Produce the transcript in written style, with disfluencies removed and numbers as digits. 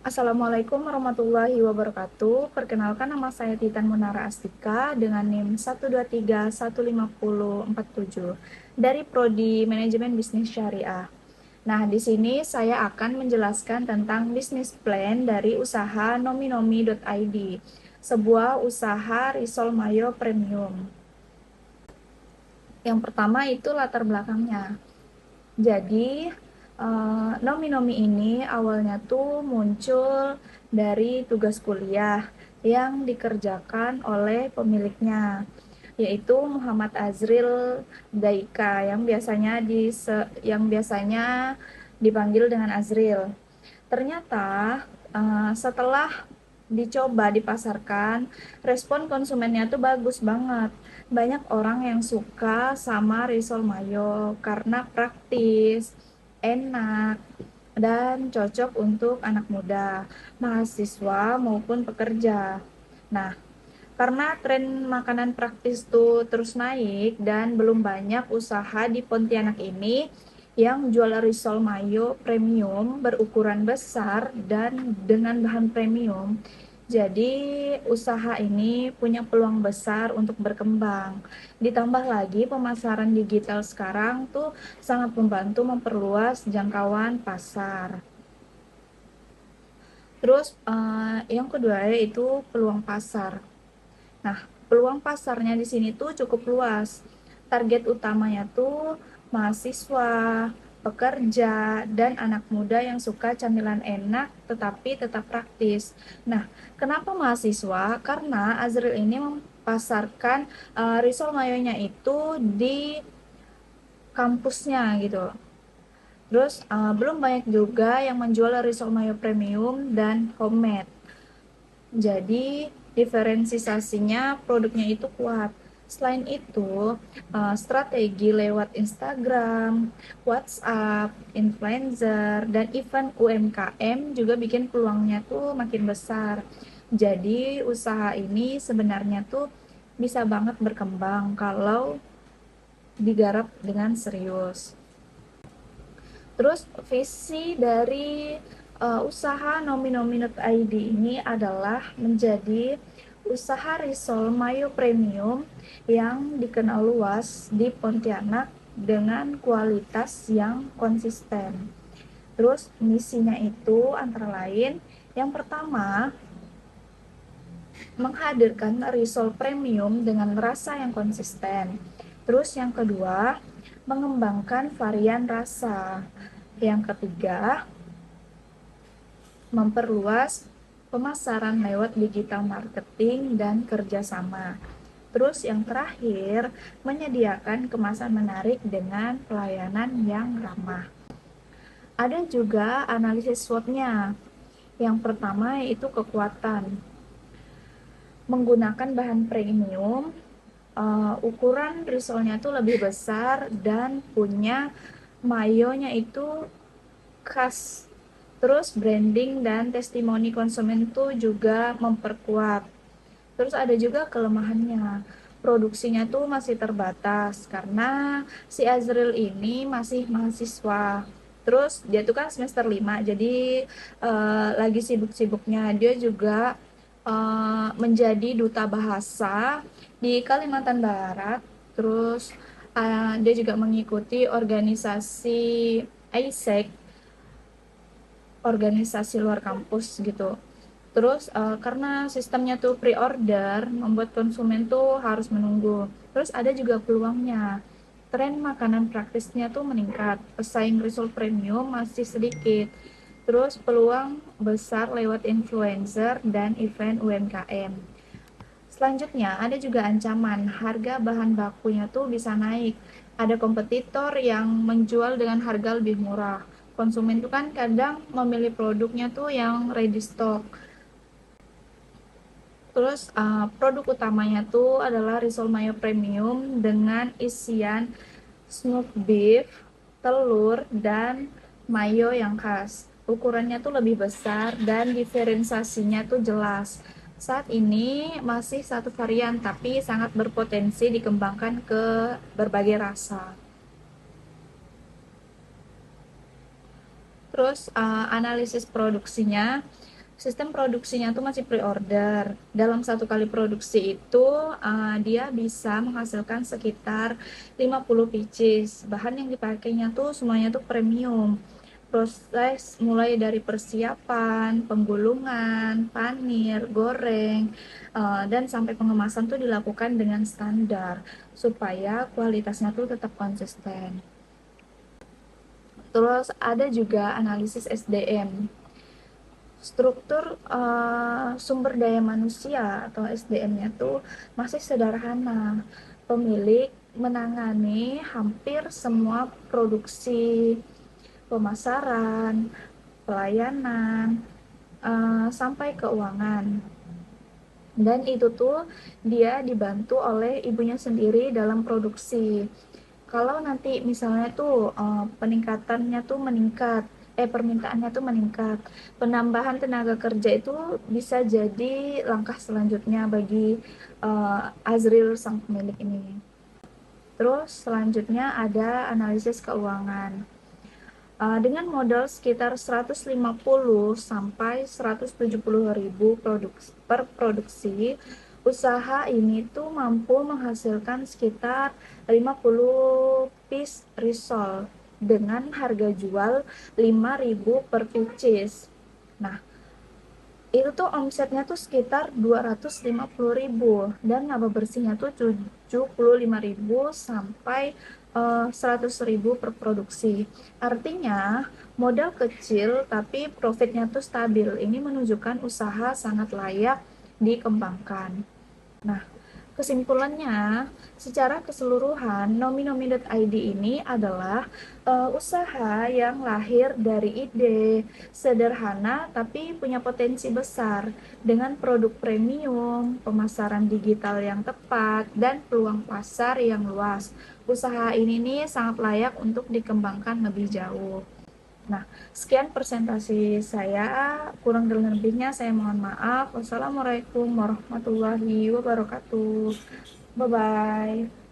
Assalamualaikum warahmatullahi wabarakatuh. Perkenalkan, nama saya Titan Munara Astika dengan NIM 123150047 dari Prodi Manajemen Bisnis Syariah. Nah, di sini saya akan menjelaskan tentang bisnis plan dari usaha nominomi.id, sebuah usaha risol mayo premium. Yang pertama itu latar belakangnya. Jadi, nomi-nomi ini awalnya tuh muncul dari tugas kuliah yang dikerjakan oleh pemiliknya, yaitu Muhammad Azril Daika yang biasanya dipanggil dengan Azril. Ternyata setelah dicoba dipasarkan, respon konsumennya tuh bagus banget. Banyak orang yang suka sama risol mayo karena praktis, enak, dan cocok untuk anak muda, mahasiswa maupun pekerja. Nah, karena tren makanan praktis tuh terus naik dan belum banyak usaha di Pontianak ini yang jual risol mayo premium berukuran besar dan dengan bahan premium. Jadi usaha ini punya peluang besar untuk berkembang. Ditambah lagi pemasaran digital sekarang tuh sangat membantu memperluas jangkauan pasar. Terus yang kedua yaitu peluang pasar. Nah, peluang pasarnya di sini tuh cukup luas. Target utamanya tuh mahasiswa, pekerja, dan anak muda yang suka camilan enak tetapi tetap praktis. Nah, kenapa mahasiswa? Karena Azril ini memasarkan risol mayonya itu di kampusnya gitu. Terus belum banyak juga yang menjual risol mayo premium dan homemade. Jadi diferensiasinya produknya itu kuat. Selain itu, strategi lewat Instagram, WhatsApp, influencer, dan event UMKM juga bikin peluangnya tuh makin besar. Jadi usaha ini sebenarnya tuh bisa banget berkembang kalau digarap dengan serius. Terus visi dari usaha Nomi.id ini adalah menjadi usaha risol mayo premium yang dikenal luas di Pontianak dengan kualitas yang konsisten. Terus misinya itu antara lain, yang pertama, menghadirkan risol premium dengan rasa yang konsisten. Terus yang kedua, mengembangkan varian rasa. Yang ketiga, memperluas pemasaran lewat digital marketing dan kerjasama. Terus yang terakhir, menyediakan kemasan menarik dengan pelayanan yang ramah. Ada juga analisis SWOT-nya. Yang pertama yaitu kekuatan. Menggunakan bahan premium, ukuran risolnya tuh lebih besar dan punya mayonya itu khas. Terus branding dan testimoni konsumen tuh juga memperkuat. Terus ada juga kelemahannya. Produksinya tuh masih terbatas karena si Azril ini masih mahasiswa. Terus dia tuh kan semester 5, jadi lagi sibuk-sibuknya. Dia juga menjadi duta bahasa di Kalimantan Barat. Terus dia juga mengikuti organisasi AIESEC, organisasi luar kampus gitu. Terus karena sistemnya tuh pre-order, membuat konsumen tuh harus menunggu. Terus ada juga peluangnya. Tren makanan praktisnya tuh meningkat, pesaing risol premium masih sedikit. Terus peluang besar lewat influencer dan event UMKM. Selanjutnya ada juga ancaman, harga bahan bakunya tuh bisa naik. Ada kompetitor yang menjual dengan harga lebih murah. Konsumen tuh kan kadang memilih produknya tuh yang ready stock. Terus produk utamanya tuh adalah risol mayo premium dengan isian smoked beef, telur, dan mayo yang khas. Ukurannya tuh lebih besar dan diferensiasinya tuh jelas. Saat ini masih satu varian tapi sangat berpotensi dikembangkan ke berbagai rasa. Terus analisis produksinya, Sistem produksinya tuh masih pre-order. Dalam satu kali produksi itu dia bisa menghasilkan sekitar 50 pieces. Bahan yang dipakainya tuh semuanya tuh premium. Proses mulai dari persiapan, penggulungan, panir, goreng, dan sampai pengemasan tuh dilakukan dengan standar supaya kualitasnya tuh tetap konsisten. Terus ada juga analisis SDM. Struktur sumber daya manusia atau SDM-nya tuh masih sederhana. Pemilik menangani hampir semua produksi, pemasaran, pelayanan, sampai keuangan. Dan itu tuh dia dibantu oleh ibunya sendiri dalam produksi. Kalau nanti misalnya tuh peningkatannya tuh meningkat, permintaannya tuh meningkat, penambahan tenaga kerja itu bisa jadi langkah selanjutnya bagi Azril sang pemilik ini. Terus selanjutnya ada analisis keuangan. Dengan modal sekitar 150 sampai 170 ribu per produksi, usaha ini tuh mampu menghasilkan sekitar 50 piece risol dengan harga jual 5.000 per pieces. Nah, itu tuh omsetnya tuh sekitar 250.000 dan laba bersihnya tuh 75.000 sampai 100.000 per produksi. Artinya modal kecil tapi profitnya tuh stabil. Ini menunjukkan usaha sangat layak dikembangkan. Nah, kesimpulannya, secara keseluruhan, Nomi.id ini adalah usaha yang lahir dari ide sederhana tapi punya potensi besar dengan produk premium, pemasaran digital yang tepat, dan peluang pasar yang luas. Usaha ini nih sangat layak untuk dikembangkan lebih jauh. Nah, sekian presentasi saya. Kurang dan lebihnya saya mohon maaf. Wassalamualaikum warahmatullahi wabarakatuh. Bye-bye.